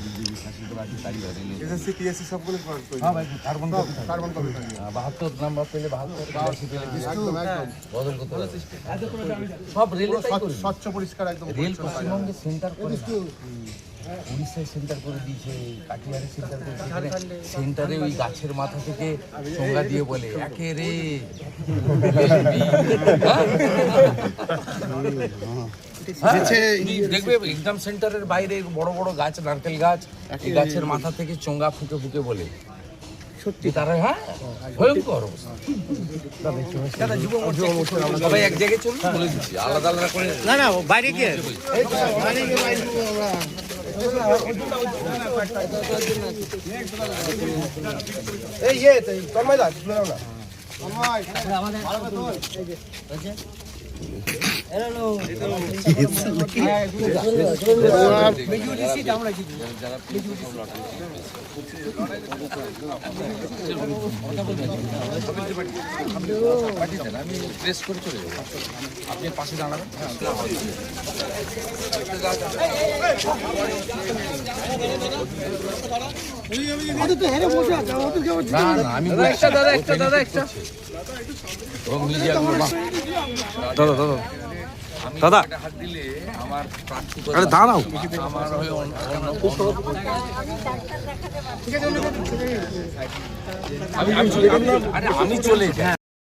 BJP শাসিত রাজ্যে তারই হয় রেলে। এসএসসি পিএসসি সবগুলো হ্যাঁ ভাই, কার্বন কপি থাকে। কার্বন কপি থাকে 72 নাম্বার পেলে 72, 82 পেলে 82 একদম একদম বদল করতে হবে। সব রেলে তাই করে। স্বচ্ছ পরিষ্কার একদম রেল পশ্চিমবঙ্গে সেন্টার করে না। উড়িষ্যায় সেন্টার করে দিয়েছে, কাটিহারে সেন্টার করে দিয়েছে। সেন্টারে ওই গাছের মাথা থেকে চোঙ্গা দিয়ে বলে একে রে দেখবে এক্সাম সেন্টারের বাইরে বড় বড় গাছ, নারকেল গাছ, এই গাছের মাথা থেকে চোঙ্গা ফুকে ফুকে বলে সত্যি তারা। হ্যাঁ, ভয়ঙ্কর অবস্থা। সবাই এক জায়গায় চলুন, বলে দিচ্ছি আলাদা আলাদা করে না না বাইরে গিয়ে এই ইয়ে তন্ময় দা শুনে নাও না আমি প্রেস করে চলে যাবো, আপনি পাশে দাঁড়াবেন। না না আমি দাদা হাত দিলে আমার প্রার্থী দাঁড়াও, আমার হয়ে আমি চলে যাই।